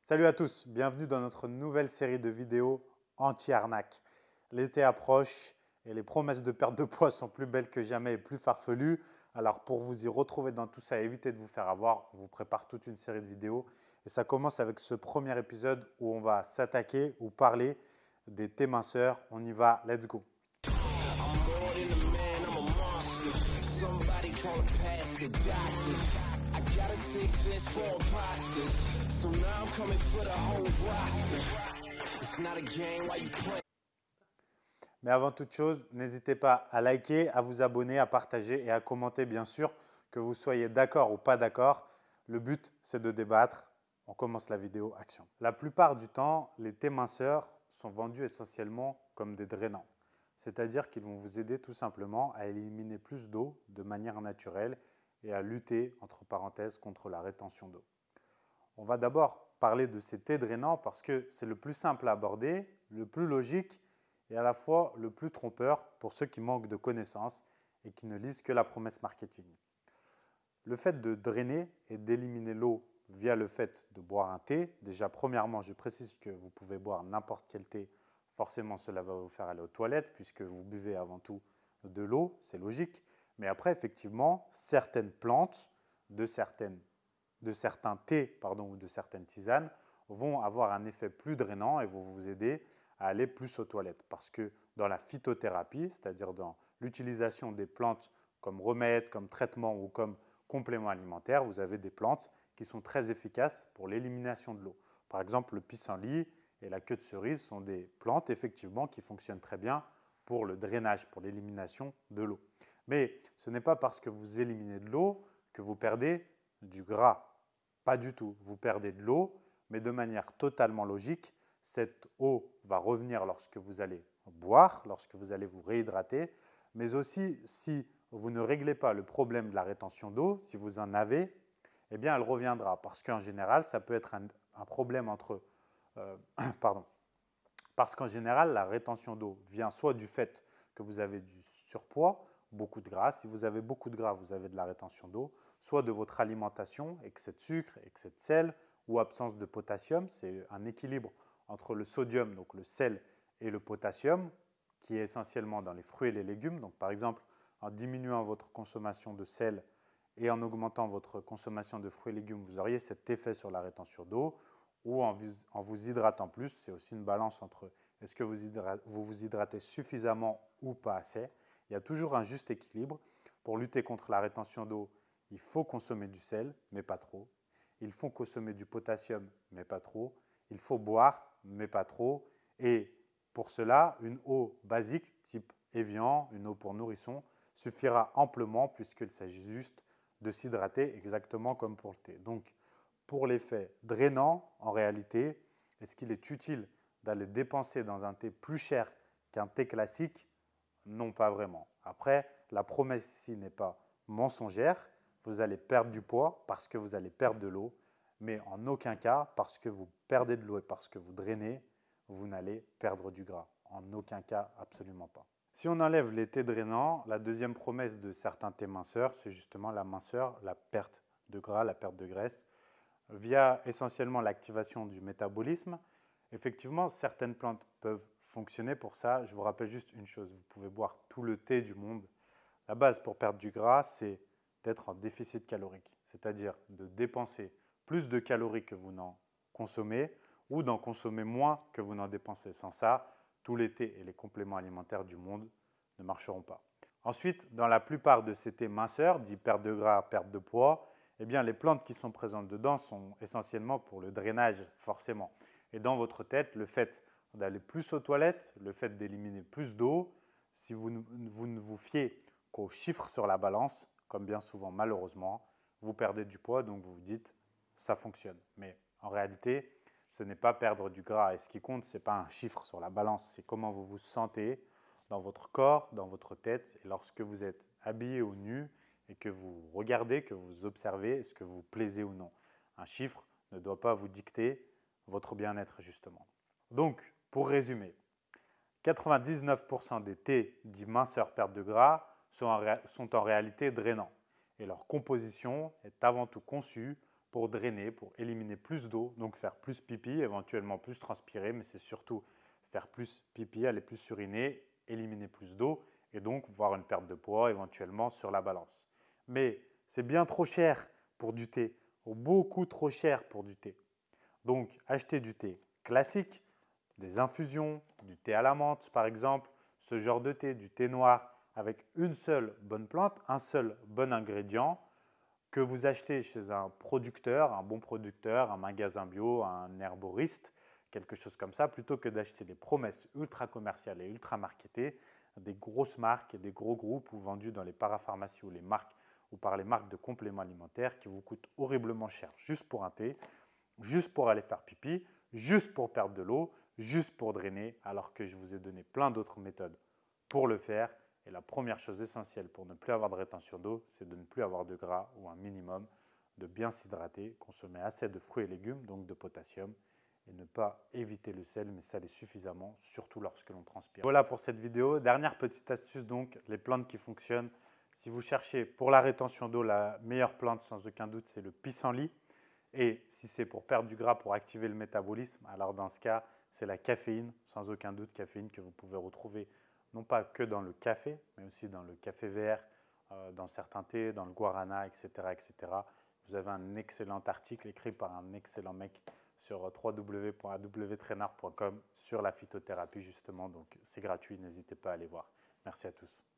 Salut à tous, bienvenue dans notre nouvelle série de vidéos anti-arnaque. L'été approche et les promesses de perte de poids sont plus belles que jamais et plus farfelues. Alors pour vous y retrouver dans tout ça et éviter de vous faire avoir, on vous prépare toute une série de vidéos. Et ça commence avec ce premier épisode où on va s'attaquer ou parler des thés minceurs. On y va, let's go. Mais avant toute chose, n'hésitez pas à liker, à vous abonner, à partager et à commenter, bien sûr, que vous soyez d'accord ou pas d'accord. Le but, c'est de débattre. On commence la vidéo action. La plupart du temps, les thés minceurs sont vendus essentiellement comme des drainants. C'est-à-dire qu'ils vont vous aider tout simplement à éliminer plus d'eau de manière naturelle et à lutter, entre parenthèses, contre la rétention d'eau. On va d'abord parler de ces thés drainants parce que c'est le plus simple à aborder, le plus logique et à la fois le plus trompeur pour ceux qui manquent de connaissances et qui ne lisent que la promesse marketing. Le fait de drainer et d'éliminer l'eau via le fait de boire un thé, déjà premièrement, je précise que vous pouvez boire n'importe quel thé, forcément cela va vous faire aller aux toilettes puisque vous buvez avant tout de l'eau, c'est logique. Mais après, effectivement, certaines plantes de certains thés ou de certaines tisanes vont avoir un effet plus drainant et vont vous aider à aller plus aux toilettes. Parce que dans la phytothérapie, c'est-à-dire dans l'utilisation des plantes comme remède, comme traitement ou comme complément alimentaire, vous avez des plantes qui sont très efficaces pour l'élimination de l'eau. Par exemple, le pissenlit et la queue de cerise sont des plantes effectivement qui fonctionnent très bien pour le drainage, pour l'élimination de l'eau. Mais ce n'est pas parce que vous éliminez de l'eau que vous perdez du gras. Pas du tout. Vous perdez de l'eau, mais de manière totalement logique. Cette eau va revenir lorsque vous allez boire, lorsque vous allez vous réhydrater, mais aussi si vous ne réglez pas le problème de la rétention d'eau, si vous en avez, eh bien elle reviendra. Parce qu'en général, ça peut être un problème entre… pardon. Parce qu'en général, la rétention d'eau vient soit du fait que vous avez du surpoids, beaucoup de gras. Si vous avez beaucoup de gras, vous avez de la rétention d'eau, soit de votre alimentation, excès de sucre, excès de sel ou absence de potassium. C'est un équilibre entre le sodium, donc le sel, et le potassium, qui est essentiellement dans les fruits et les légumes. Donc, par exemple, en diminuant votre consommation de sel et en augmentant votre consommation de fruits et légumes, vous auriez cet effet sur la rétention d'eau. Ou en vous hydratant plus, c'est aussi une balance entre est-ce que vous vous hydratez suffisamment ou pas assez. Il y a toujours un juste équilibre. Pour lutter contre la rétention d'eau, il faut consommer du sel, mais pas trop. Il faut consommer du potassium, mais pas trop. Il faut boire, mais pas trop. Et pour cela, une eau basique type Evian, une eau pour nourrisson, suffira amplement puisqu'il s'agit juste de s'hydrater exactement comme pour le thé. Donc, pour l'effet drainant, en réalité, est-ce qu'il est utile d'aller dépenser dans un thé plus cher qu'un thé classique? Non, pas vraiment. Après, la promesse ici n'est pas mensongère. Vous allez perdre du poids parce que vous allez perdre de l'eau, mais en aucun cas, parce que vous perdez de l'eau et parce que vous drainez, vous n'allez perdre du gras. En aucun cas, absolument pas. Si on enlève les thés drainants, la deuxième promesse de certains thés minceurs, c'est justement la minceur, la perte de gras, la perte de graisse via essentiellement l'activation du métabolisme. Effectivement, certaines plantes peuvent fonctionner pour ça. Je vous rappelle juste une chose, vous pouvez boire tout le thé du monde. La base pour perdre du gras, c'est d'être en déficit calorique, c'est-à-dire de dépenser plus de calories que vous n'en consommez ou d'en consommer moins que vous n'en dépensez. Sans ça, tous les thés et les compléments alimentaires du monde ne marcheront pas. Ensuite, dans la plupart de ces thés minceurs, dits perte de gras, perte de poids, eh bien, les plantes qui sont présentes dedans sont essentiellement pour le drainage, forcément. Et dans votre tête, le fait d'aller plus aux toilettes, le fait d'éliminer plus d'eau, si vous ne vous fiez qu'aux chiffres sur la balance, comme bien souvent malheureusement, vous perdez du poids, donc vous vous dites ça fonctionne. Mais en réalité, ce n'est pas perdre du gras. Et ce qui compte, ce n'est pas un chiffre sur la balance, c'est comment vous vous sentez dans votre corps, dans votre tête. Et lorsque vous êtes habillé ou nu, et que vous regardez, que vous observez, est-ce que vous plaisez ou non. Un chiffre ne doit pas vous dicter votre bien-être justement. Donc, pour résumer, 99% des thés dits minceurs perte de gras sont en réalité drainants et leur composition est avant tout conçue pour drainer, pour éliminer plus d'eau, donc faire plus pipi, éventuellement plus transpirer, mais c'est surtout faire plus pipi, aller plus uriner, éliminer plus d'eau et donc voir une perte de poids éventuellement sur la balance. Mais c'est bien trop cher pour du thé, beaucoup trop cher pour du thé. Donc achetez du thé classique, des infusions, du thé à la menthe par exemple, ce genre de thé, du thé noir avec une seule bonne plante, un seul bon ingrédient que vous achetez chez un producteur, un bon producteur, un magasin bio, un herboriste, quelque chose comme ça, plutôt que d'acheter des promesses ultra commerciales et ultra marketées, des grosses marques et des gros groupes ou vendus dans les parapharmacies ou les marques ou par les marques de compléments alimentaires qui vous coûtent horriblement cher juste pour un thé, juste pour aller faire pipi, juste pour perdre de l'eau, juste pour drainer, alors que je vous ai donné plein d'autres méthodes pour le faire. Et la première chose essentielle pour ne plus avoir de rétention d'eau, c'est de ne plus avoir de gras ou un minimum, de bien s'hydrater, consommer assez de fruits et légumes, donc de potassium, et ne pas éviter le sel, mais saler suffisamment, surtout lorsque l'on transpire. Voilà pour cette vidéo. Dernière petite astuce donc, les plantes qui fonctionnent. Si vous cherchez pour la rétention d'eau, la meilleure plante sans aucun doute, c'est le pissenlit. Et si c'est pour perdre du gras, pour activer le métabolisme, alors dans ce cas, c'est la caféine, sans aucun doute, caféine que vous pouvez retrouver non pas que dans le café, mais aussi dans le café vert, dans certains thés, dans le guarana, etc., etc. Vous avez un excellent article écrit par un excellent mec sur www.awtrainer.com sur la phytothérapie justement, donc c'est gratuit, n'hésitez pas à aller voir. Merci à tous.